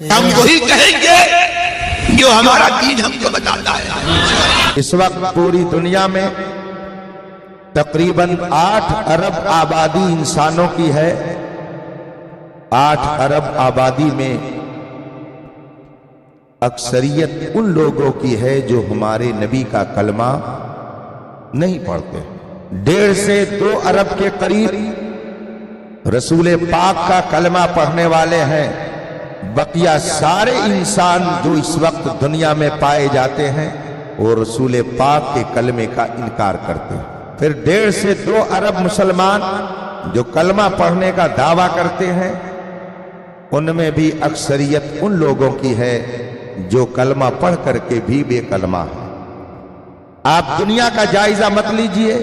ہم وہی کہیں گے جو ہمارا دین ہم کو بتاتا ہے۔ اس وقت پوری دنیا میں تقریباً 8 ارب آبادی انسانوں کی ہے۔ 8 ارب آبادی میں اکثریت ان لوگوں کی ہے جو ہمارے نبی کا کلمہ نہیں پڑھتے۔ 1.5 سے 2 ارب کے قریب رسول پاک کا کلمہ پڑھنے والے ہیں۔ بقیہ سارے انسان جو اس وقت دنیا میں پائے جاتے ہیں وہ رسول پاک کے کلمے کا انکار کرتے ہیں۔ پھر 1.5 سے 2 ارب مسلمان جو کلمہ پڑھنے کا دعویٰ کرتے ہیں، ان میں بھی اکثریت ان لوگوں کی ہے جو کلمہ پڑھ کر کے بھی بے کلمہ ہے۔ آپ دنیا کا جائزہ مت لیجئے،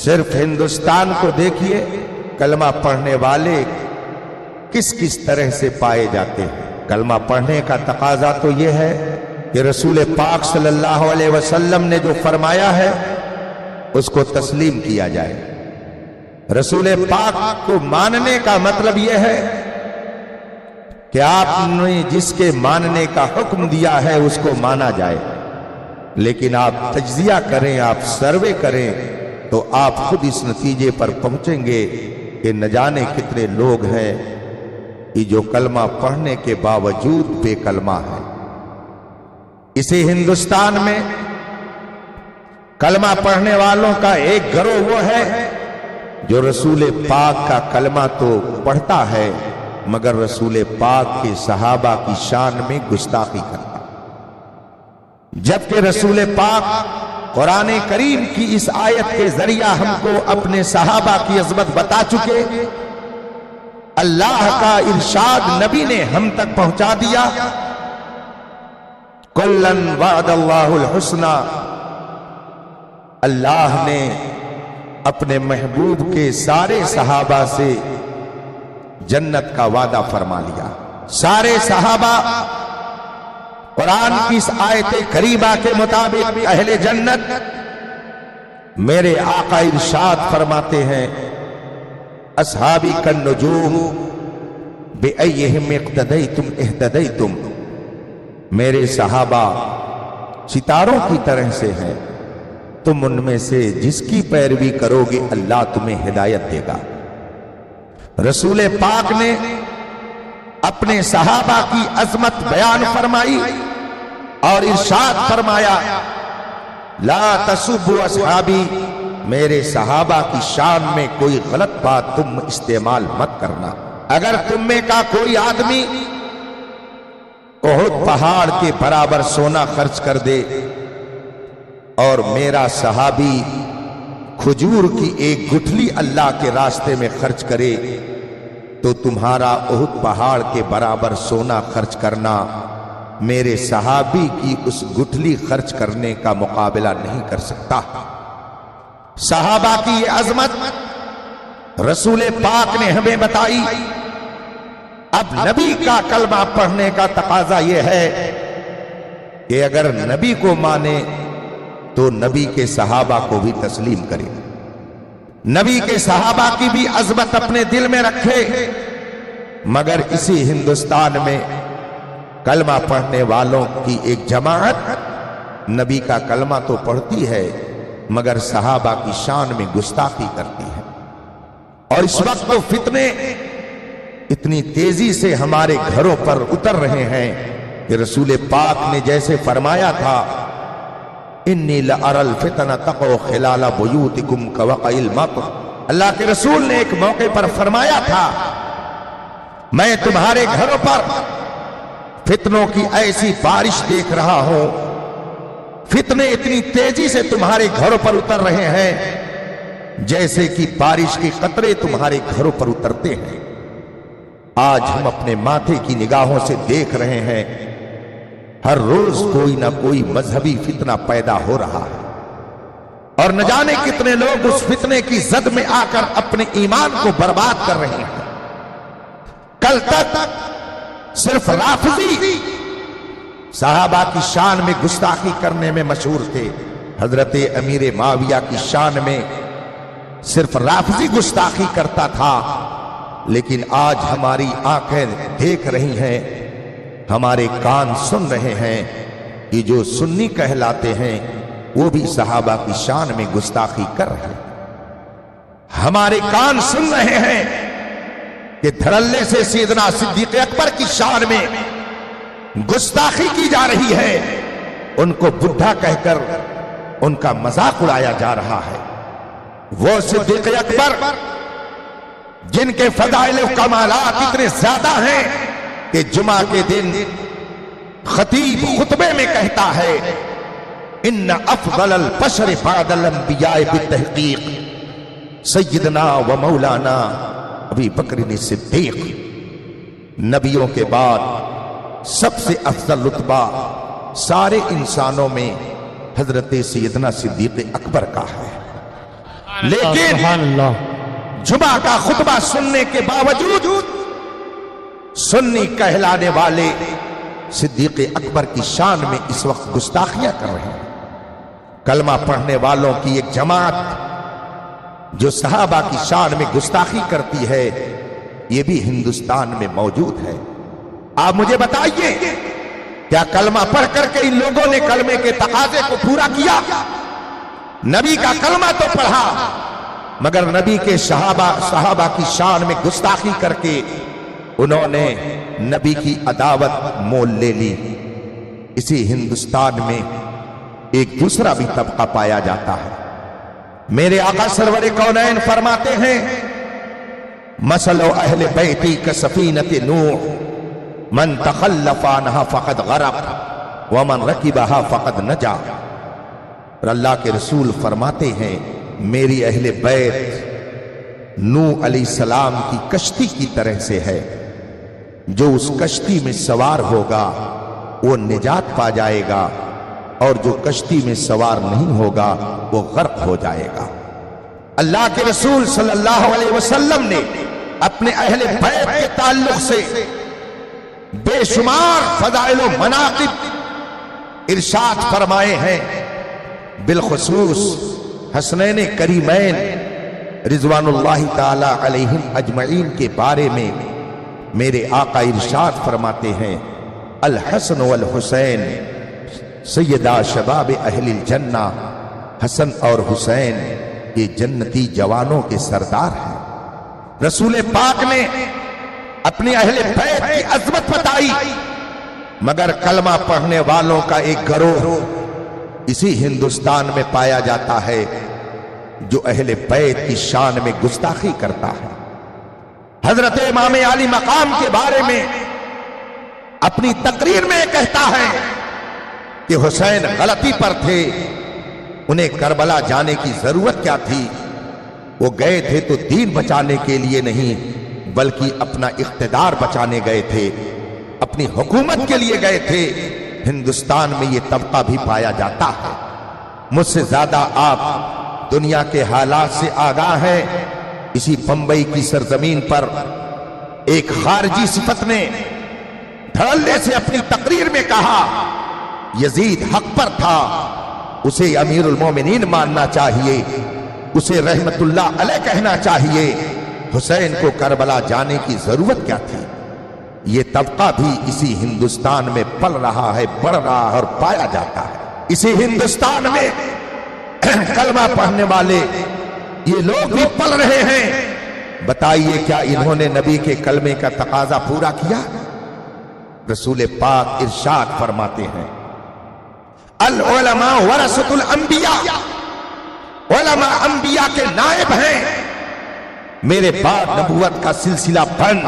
صرف ہندوستان کو دیکھیے، کلمہ پڑھنے والے کس کس طرح سے پائے جاتے ہیں۔ کلمہ پڑھنے کا تقاضا تو یہ ہے کہ رسول پاک صلی اللہ علیہ وسلم نے جو فرمایا ہے اس کو تسلیم کیا جائے۔ رسول پاک کو ماننے کا مطلب یہ ہے کہ آپ نے جس کے ماننے کا حکم دیا ہے اس کو مانا جائے، لیکن آپ تجزیہ کریں، آپ سروے کریں تو آپ خود اس نتیجے پر پہنچیں گے کہ نہ جانے کتنے لوگ ہیں کہ جو کلمہ پڑھنے کے باوجود بے کلمہ ہے۔ اسی ہندوستان میں کلمہ پڑھنے والوں کا ایک گروہ وہ ہے جو رسول پاک کا کلمہ تو پڑھتا ہے مگر رسول پاک کے صحابہ کی شان میں گستاخی کرتا، جبکہ رسول پاک قرآن کریم کی اس آیت کے ذریعہ ہم کو اپنے صحابہ کی عظمت بتا چکے۔ اللہ کا ارشاد نبی نے ہم تک پہنچا دیا، کلن وعد اللہ الحسنى، اللہ نے اپنے محبوب کے سارے صحابہ سے جنت کا وعدہ فرما لیا۔ سارے صحابہ قرآن کی اس آیت کریمہ کے مطابق اہل جنت۔ میرے آقا ارشاد فرماتے ہیں، اصحابی کالنجوم بأیہم اقتدیتم اہتدیتم، میرے صحابہ ستاروں کی طرح سے ہیں، تم ان میں سے جس کی پیروی کرو گے اللہ تمہیں ہدایت دے گا۔ رسول پاک نے اپنے صحابہ کی عظمت بیان فرمائی اور ارشاد فرمایا، لا تسبوا اصحابی، میرے صحابہ کی شان میں کوئی غلط بات تم استعمال مت کرنا۔ اگر تم میں کا کوئی آدمی احد پہاڑ کے برابر سونا خرچ کر دے اور میرا صحابی کھجور کی ایک گٹھلی اللہ کے راستے میں خرچ کرے تو تمہارا احد پہاڑ کے برابر سونا خرچ کرنا میرے صحابی کی اس گٹھلی خرچ کرنے کا مقابلہ نہیں کر سکتا۔ صحابہ کی یہ عظمت رسول پاک نے ہمیں بتائی۔ اب نبی کا کلمہ پڑھنے کا تقاضا یہ ہے کہ اگر نبی کو مانے تو نبی کے صحابہ کو بھی تسلیم کرے، نبی کے صحابہ کی بھی عظمت اپنے دل میں رکھے۔ مگر اسی ہندوستان میں کلمہ پڑھنے والوں کی ایک جماعت نبی کا کلمہ تو پڑھتی ہے مگر صحابہ کی شان میں گستاخی کرتی ہے۔ اور اس وقت تو فتنے اتنی تیزی سے ہمارے گھروں پر اتر رہے ہیں کہ رسول پاک نے جیسے فرمایا تھا، انی لأری الفتن تقع خلال بیوتکم کوقع المطر، اللہ کے رسول نے ایک موقع پر فرمایا تھا، میں تمہارے گھروں پر فتنوں کی ایسی بارش دیکھ رہا ہوں، فتنے اتنی تیزی سے تمہارے گھروں پر اتر رہے ہیں جیسے کہ بارش کے قطرے تمہارے گھروں پر اترتے ہیں۔ آج ہم اپنے ماتھے کی نگاہوں سے دیکھ رہے ہیں، ہر روز کوئی نہ کوئی مذہبی فتنہ پیدا ہو رہا ہے، اور نہ جانے کتنے لوگ اس فتنے کی زد میں آ کر اپنے ایمان کو برباد کر رہے ہیں۔ کل تک صرف رافضی صحابہ کی شان میں گستاخی کرنے میں مشہور تھے، حضرت امیر معاویہ کی شان میں صرف رافضی گستاخی کرتا تھا، لیکن آج ہماری آنکھیں دیکھ رہی ہیں ہمارے کان سن رہے ہیں کہ جو سنی کہلاتے ہیں وہ بھی صحابہ کی شان میں گستاخی کر رہے ہیں۔ ہمارے کان سن رہے ہیں کہ دھڑلے سے سیدنا صدیق اکبر کی شان میں گستاخی کی جا رہی ہے، ان کو بڈھا کہہ کر ان کا مذاق اڑایا جا رہا ہے۔ وہ صدیق اکبر جن کے فضائل و کمالات اتنے زیادہ ہیں کہ جمعہ کے دن خطیب خطبے میں کہتا ہے ان افضل البشر بعد الانبیاء بالتحقیق سیدنا و مولانا ابی بکر صدیق، نبیوں کے بعد سب سے افضل رتبہ سارے انسانوں میں حضرت سیدنا صدیق اکبر کا ہے۔ لیکن جمعہ کا خطبہ سننے کے باوجود سنی کہلانے والے صدیق اکبر کی شان میں اس وقت گستاخیاں کر رہے ہیں۔ کلمہ پڑھنے والوں کی ایک جماعت جو صحابہ کی شان میں گستاخی کرتی ہے، یہ بھی ہندوستان میں موجود ہے۔ آپ مجھے بتائیے، کیا کلمہ پڑھ کر کے ان لوگوں نے کلمے کے تقاضے کو پورا کیا؟ نبی کا کلمہ تو پڑھا، مگر نبی کے صحابہ کی شان میں گستاخی کر کے انہوں نے نبی کی عداوت مول لے لی۔ اسی ہندوستان میں ایک دوسرا بھی طبقہ پایا جاتا ہے۔ میرے آقا سرور کونین فرماتے ہیں مثل اہل بیتی کسفینۃ نوح من تخلف عنها فقد غرق ومن رکبها فقد نجا۔ اور اللہ کے رسول فرماتے ہیں میری اہل بیت نوح علیہ السلام کی کشتی کی طرح سے ہے، جو اس کشتی میں سوار ہوگا وہ نجات پا جائے گا، اور جو کشتی میں سوار نہیں ہوگا وہ غرق ہو جائے گا۔ اللہ کے رسول صلی اللہ علیہ وسلم نے اپنے اہل بیت کے تعلق سے بے شمار فضائل و مناقب ارشاد فرمائے ہیں، بالخصوص حسنین کریمین رضوان اللہ تعالی علیہم اجمعین کے بارے میں میرے آقا ارشاد فرماتے ہیں الحسن والحسین سیدہ شباب اہل الجنہ، حسن اور حسین یہ جنتی جوانوں کے سردار ہیں۔ رسول پاک نے اپنے اہل بیت کی عظمت بتائی، مگر کلمہ پڑھنے والوں کا ایک گروہ اسی ہندوستان میں پایا جاتا ہے جو اہل بیت کی شان میں گستاخی کرتا ہے۔ حضرت امام علی مقام کے بارے میں اپنی تقریر میں کہتا ہے کہ حسین غلطی پر تھے، انہیں کربلا جانے کی ضرورت کیا تھی؟ وہ گئے تھے تو دین بچانے کے لیے نہیں بلکہ اپنا اقتدار بچانے گئے تھے، اپنی حکومت کے لیے گئے تھے۔ ہندوستان میں یہ طبقہ بھی پایا جاتا ہے۔ مجھ سے زیادہ آپ دنیا کے حالات سے آگاہ ہیں۔ اسی بمبئی کی سرزمین پر ایک خارجی صفت نے دھڑلے سے اپنی تقریر میں کہا یزید حق پر تھا، اسے امیر المومنین ماننا چاہیے، اسے رحمت اللہ علیہ کہنا چاہیے، حسین کو کربلا جانے کی ضرورت کیا تھی؟ یہ طبقہ بھی اسی ہندوستان میں پل رہا ہے، بڑھ رہا ہے اور پایا جاتا ہے۔ اسی ہندوستان میں کلمہ پڑھنے والے یہ لوگ بھی پل رہے ہیں۔ بتائیے کیا انہوں نے نبی کے کلمے کا تقاضا پورا کیا؟ رسول پاک ارشاد فرماتے ہیں العلماء ورثۃ الانبیاء، علماء انبیاء کے نائب ہیں۔ میرے بعد نبوت کا سلسلہ بند،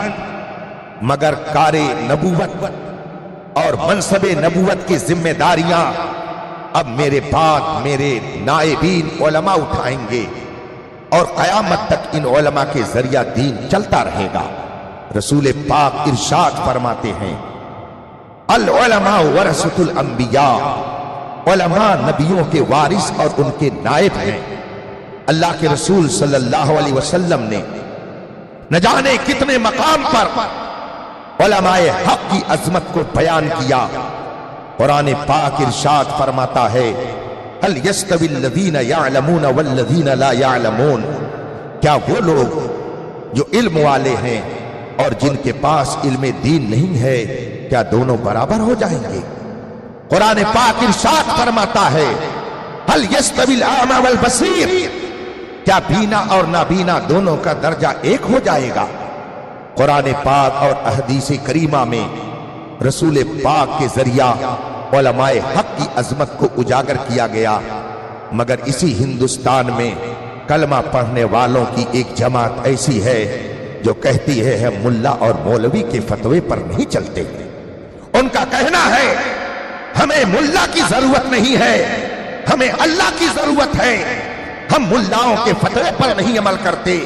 مگر کار نبوت اور منصب نبوت کی ذمہ داریاں اب میرے بعد میرے نائبین علماء اٹھائیں گے، اور قیامت تک ان علماء کے ذریعہ دین چلتا رہے گا۔ رسول پاک ارشاد فرماتے ہیں العلماء ورثۃ الانبیاء، علماء نبیوں کے وارث اور ان کے نائب ہیں۔ اللہ کے رسول صلی اللہ علیہ وسلم نے نہ جانے کتنے مقام پر علماء حق کی عظمت کو بیان کیا۔ قرآن پاک ارشاد فرماتا ہے هل يستوي الذين يعلمون والذين لا يعلمون، کیا وہ لوگ جو علم والے ہیں اور جن کے پاس علم دین نہیں ہے کیا دونوں برابر ہو جائیں گے؟ قرآن پاک ارشاد فرماتا ہے هل يستوي الاعمى والبصير، کیا بینا اور نابینا دونوں کا درجہ ایک ہو جائے گا؟ قرآن پاک اور احادیث کریمہ میں رسول پاک کے ذریعہ علماء حق کی عظمت کو اجاگر کیا گیا، مگر اسی ہندوستان میں کلمہ پڑھنے والوں کی ایک جماعت ایسی ہے جو کہتی ہے ہم ملا اور مولوی کے فتوے پر نہیں چلتے۔ ان کا کہنا ہے ہمیں ملا کی ضرورت نہیں ہے، ہمیں اللہ کی ضرورت ہے، ہم ملاؤں کے فتوے پر نہیں عمل کرتے،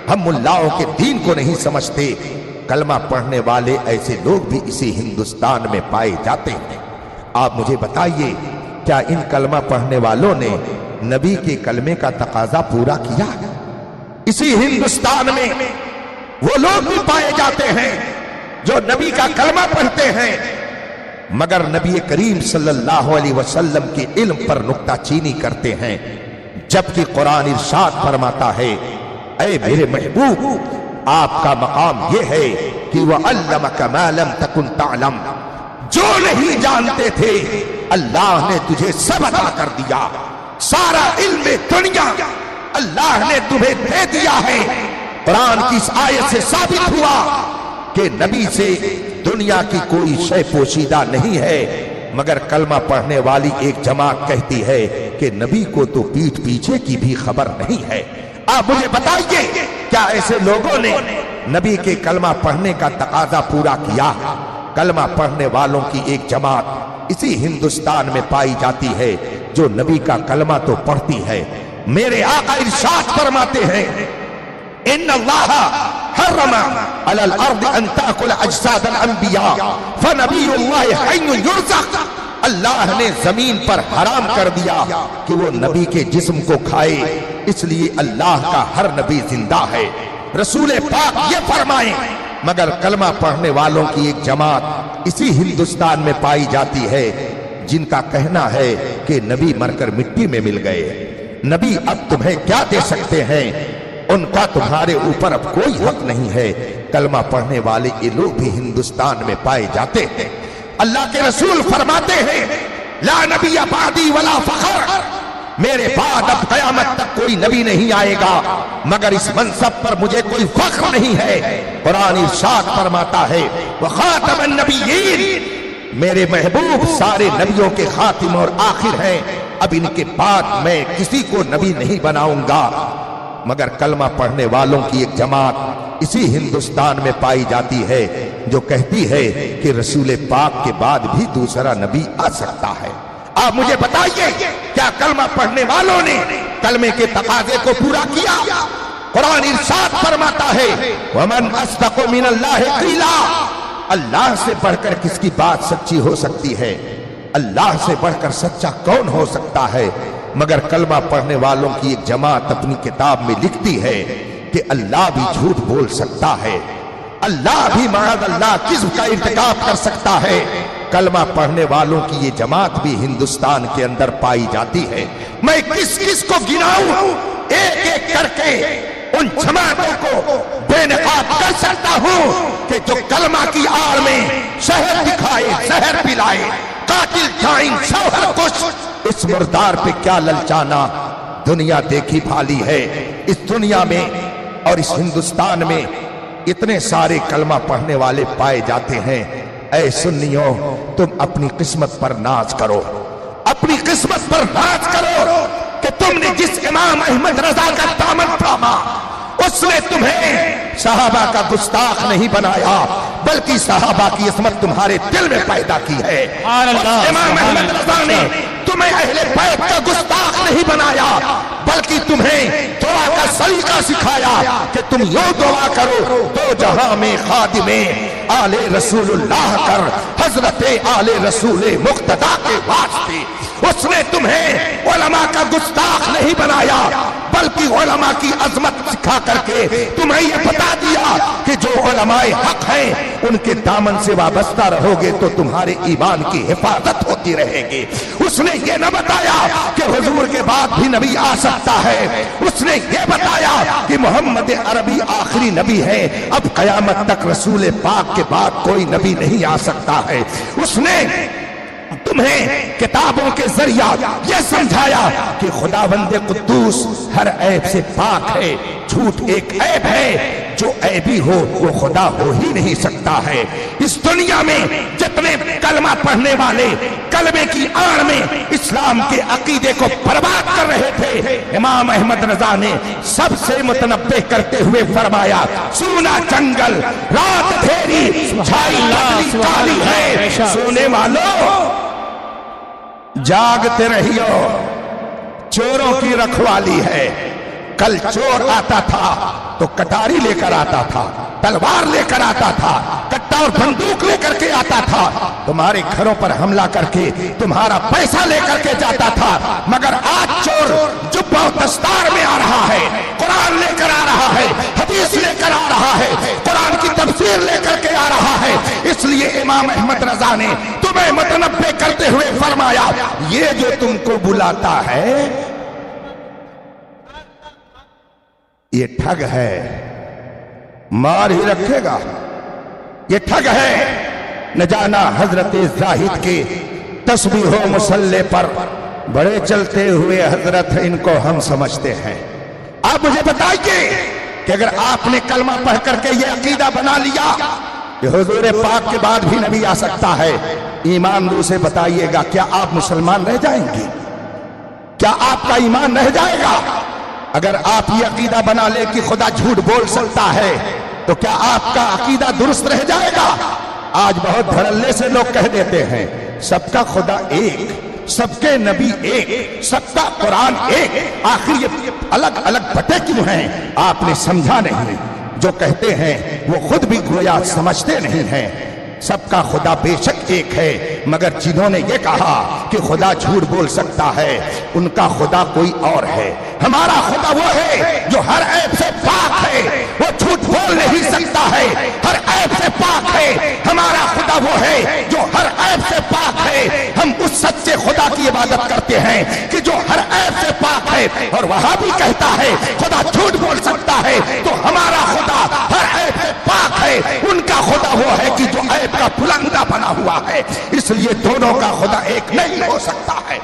ہم ملاؤں کے دین کو نہیں سمجھتے۔ کلمہ پڑھنے والے ایسے لوگ بھی اسی ہندوستان میں پائے جاتے ہیں۔ آپ مجھے بتائیے کیا ان کلمہ پڑھنے والوں نے نبی کے کلمے کا تقاضا پورا کیا؟ اسی ہندوستان میں وہ لوگ بھی پائے جاتے ہیں جو نبی کا کلمہ پڑھتے ہیں، مگر نبی کریم صلی اللہ علیہ وسلم کے علم پر نکتہ چینی کرتے ہیں، جبکہ قرآن ارشاد فرماتا ہے اے میرے محبوب آپ کا مقام یہ ہے کہ وَعَلَّمَكَ مَا لَمْ تَكُنْ تَعْلَمْ، جو نہیں جانتے تھے اللہ نے تجھے سب عطا کر دیا، سارا علم دنیا اللہ نے تمہیں دے دیا ہے۔ قرآن کی اس آیت سے ثابت ہوا کہ نبی سے دنیا کی کوئی شے پوشیدہ نہیں ہے، مگر کلمہ پڑھنے والی ایک جماعت کہتی ہے کہ نبی کو تو پیٹھ پیچھے کی بھی خبر نہیں ہے۔ آپ مجھے بتائیے کیا ایسے لوگوں نے نبی کے کلمہ پڑھنے کا تقاضا پورا کیا؟ کلمہ پڑھنے والوں کی ایک جماعت اسی ہندوستان میں پائی جاتی ہے جو نبی کا کلمہ تو پڑھتی ہے۔ میرے آقا ارشاد فرماتے ہیں ان اللہ حرم علی الارض ان تاکل اجساد الانبیاء فنبی اللہ حی یرزق، اللہ نے زمین پر حرام کر دیا کہ وہ نبی کے جسم کو کھائے، اس لیے اللہ کا ہر نبی زندہ ہے۔ رسول پاک یہ فرمائیں، مگر کلمہ پڑھنے والوں کی ایک جماعت اسی ہندوستان میں پائی جاتی ہے جن کا کہنا ہے کہ نبی مر کر مٹی میں مل گئے، نبی اب تمہیں کیا دے سکتے ہیں، ان کا تمہارے اوپر اب کوئی حق نہیں ہے۔ کلمہ پڑھنے والے یہ لوگ بھی ہندوستان میں پائے جاتے ہیں۔ اللہ کے رسول فرماتے ہیں لا نبی بعدی ولا فخر، میرے بعد اب قیامت تک کوئی نبی نہیں آئے گا مگر اس منصب پر مجھے کوئی فخر نہیں ہے۔ قرآن ارشاد فرماتا ہے وخاتم النبیین، میرے محبوب سارے نبیوں کے خاتم اور آخر ہیں، اب ان کے بعد میں کسی کو نبی نہیں بناؤں گا۔ مگر کلمہ پڑھنے والوں کی ایک جماعت اسی ہندوستان میں پائی جاتی ہے جو کہتی ہے کہ رسول پاک کے بعد بھی دوسرا نبی آ سکتا ہے۔ آپ مجھے بتائیے کیا کلمہ پڑھنے والوں نے کلمے کے تقاضے کو پورا کیا؟ قرآن ارشاد فرماتا ہے وَمَنْ أَصْدَقُ مِنَ اللَّهِ قِيلًا، اللہ سے بڑھ کر کس کی بات سچی ہو سکتی ہے؟ اللہ سے بڑھ کر سچا کون ہو سکتا ہے؟ مگر کلمہ پڑھنے والوں کی ایک جماعت اپنی کتاب میں لکھتی ہے کہ اللہ بھی جھوٹ بول سکتا ہے، اللہ بھی معاذ اللہ کذب کا ارتکاب کر سکتا ہے۔ کلمہ پڑھنے والوں کی یہ جماعت بھی ہندوستان کے اندر پائی جاتی ہے۔ میں کس کس کو گناؤں، ایک ایک کر کے ان جماعتوں کو بے نقاب کر سکتا ہوں کہ جو کلمہ کی آڑ میں شہر دکھائے، زہر پلائے، قاتل جائن شوہر کش، اس مردار پہ کیا للچانا۔ دنیا دیکھی بھالی ہے، اس دنیا میں اور اس ہندوستان میں اتنے سارے کلمہ پڑھنے والے پائے جاتے ہیں۔ اے سنیوں، تم اپنی قسمت پر ناز کرو، اپنی قسمت پر ناز کرو کہ تم نے جس امام احمد رضا کا دامن تھاما اس نے تمہیں صحابہ کا گستاخ نہیں بنایا بلکہ صحابہ کی عصمت تمہارے دل میں پیدا کی ہے۔ امام احمد رضا نے تمہیں اہل بیت کا گستاخ نہیں بنایا بلکہ تمہیں دعا کا سلیقہ سکھایا کہ تم یوں دعا کرو دو جہاں میں خادم آل رسول اللہ کر، حضرت آل رسول مقتدی کے واسطے اس نے تمہیں علماء کا گستاخ نہیں بنایا بلکہ علماء کی عظمت سکھا کر کے تمہیں یہ بتا دیا کہ جو علماء حق ہیں ان کے دامن سے وابستہ رہو گے تو تمہارے ایمان کی حفاظت ہوتی رہے گی۔ اس نے یہ نہ بتایا کہ حضور کے بعد بھی نبی آ سکتا ہے، اس نے یہ بتایا کہ محمد عربی آخری نبی ہے، اب قیامت تک رسول پاک کے بعد کوئی نبی نہیں آ سکتا ہے۔ اس نے تمہیں کتابوں کے ذریعہ یہ سمجھایا کہ خداوند قدوس ہر عیب سے پاک ہے، جھوٹ ایک عیب ہے، جو عیبی ہو وہ خدا ہو ہی نہیں سکتا ہے۔ اس دنیا میں جتنے کلمہ پڑھنے والے کلمے کی آڑ میں اسلام کے عقیدے کو برباد کر رہے تھے، امام احمد رضا نے سب سے متنبہ کرتے ہوئے فرمایا سونا جنگل رات دھیری چھائی لگلی کالی ہے، سونے والوں جاگتے رہیو، چوروں کی رکھوالی ہے۔ کل چور آتا تھا تو کٹاری لے کر آتا تھا، تلوار لے کر آتا تھا، کٹا اور بندوق لے کر کے آتا تھا، تمہارے گھروں پر حملہ کر کے تمہارا پیسہ لے کر کے جاتا تھا۔ مگر آج چور جبہ و دستار میں آ رہا ہے، قرآن لے کر آ رہا ہے، حدیث لے کر آ رہا ہے، قرآن کی تفسیر لے کر کے آ رہا ہے۔ اس لیے امام احمد رضا نے تمہیں متنبہ کرتے ہوئے فرمایا یہ جو تم کو بلاتا ہے یہ ٹھگ ہے، مار ہی رکھے گا، یہ ٹھگ ہے۔ نہ جانا حضرت زاہد کے تسبیح و مصلی پر بڑے چلتے ہوئے حضرت ان کو ہم سمجھتے ہیں۔ آپ مجھے بتائیے کہ اگر آپ نے کلمہ پڑھ کر کے یہ عقیدہ بنا لیا کہ حضور پاک کے بعد بھی نبی آ سکتا ہے، ایمان روح سے بتائیے گا کیا آپ مسلمان رہ جائیں گے؟ کیا آپ کا ایمان رہ جائے گا؟ اگر آپ یہ عقیدہ بنا لے کہ خدا جھوٹ بول سکتا ہے تو کیا آپ کا عقیدہ درست رہ جائے گا؟ آج بہت دھڑلے سے لوگ کہہ دیتے ہیں سب کا خدا ایک، سب کے نبی ایک، سب کا قرآن ایک، آخر یہ الگ الگ بٹے کیوں ہیں؟ آپ نے سمجھا نہیں، جو کہتے ہیں وہ خود بھی گویا سمجھتے نہیں ہیں۔ سب کا خدا بے شک ایک ہے، مگر جنہوں نے یہ کہا کہ خدا جھوٹ بول سکتا ہے ان کا خدا کوئی اور ہے۔ ہمارا خدا وہ ہے جو ہر عیب سے پاک ہے، وہ جھوٹ بول نہیں سکتا ہے، ہر عیب سے پاک ہے۔ ہمارا خدا وہ ہے جو ہر عیب سے پاک ہے۔ ہم اس سچے خدا کی عبادت کرتے ہیں کہ جو ہر عیب سے پاک ہے، اور وہاں بھی کہتا ہے خدا جھوٹ بول سکتا ہے، تو ہمارا خدا ہر عیب سے پاک ہے۔ ان کا خدا وہ ہے کہ جو عیب کا پھلنگا بنا ہوا ہے، اس لیے دونوں کا خدا ایک نہیں ہو سکتا ہے۔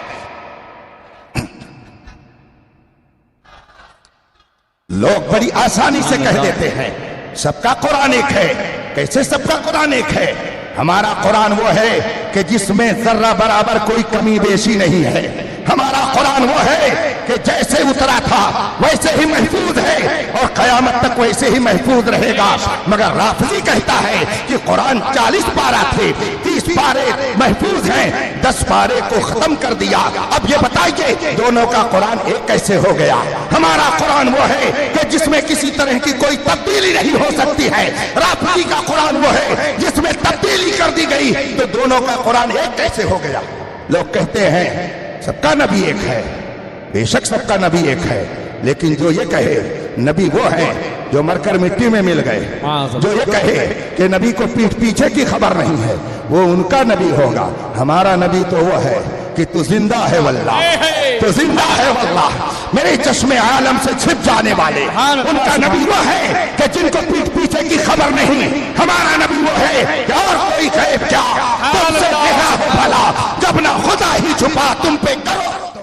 لوگ بڑی آسانی سے کہہ دیتے ہیں سب کا قرآن ایک ہے۔ کیسے سب کا قرآن ایک ہے؟ ہمارا قرآن وہ ہے کہ جس میں ذرہ برابر کوئی کمی بیشی نہیں ہے۔ ہمارا قرآن وہ ہے کہ جیسے اترا تھا ویسے ہی محفوظ ہے اور قیامت تک ویسے ہی محفوظ رہے گا۔ مگر رافضی کہتا ہے کہ قرآن 40 پارہ تھے، 30 پارے محفوظ ہیں، 10 پارے کو ختم کر دیا۔ اب یہ بتائیے دونوں کا قرآن ایک کیسے ہو گیا؟ ہمارا قرآن وہ ہے کہ جس میں کسی طرح کی کوئی تبدیلی نہیں ہو سکتی ہے۔ رافضی کا قرآن وہ ہے جس میں تبدیلی کر دی گئی، تو دونوں کا قرآن ایک کیسے ہو گیا؟ لوگ کہتے ہیں سب کا نبی ایک ہے، بے شک سب کا نبی ایک ہے، لیکن جو یہ کہے نبی وہ ہے جو مر کر مٹی میں مل گئے، جو یہ کہے کہ نبی کو پیٹھ پیچھے کی خبر نہیں ہے، وہ ان کا نبی ہوگا۔ ہمارا نبی تو وہ ہے کہ تو زندہ ہے واللہ، تو زندہ ہے واللہ، میرے چشم عالم سے چھپ جانے والے، ان کا نبی وہ ہے کہ جن کو پیٹھ پیچھے کی خبر نہیں۔ ہمارا نبی وہ ہے کہ اور کوئی غیب کیا تم سے کہنا ہو بھلا، جب نہ خدا ہی چھپا تم پہ کرو۔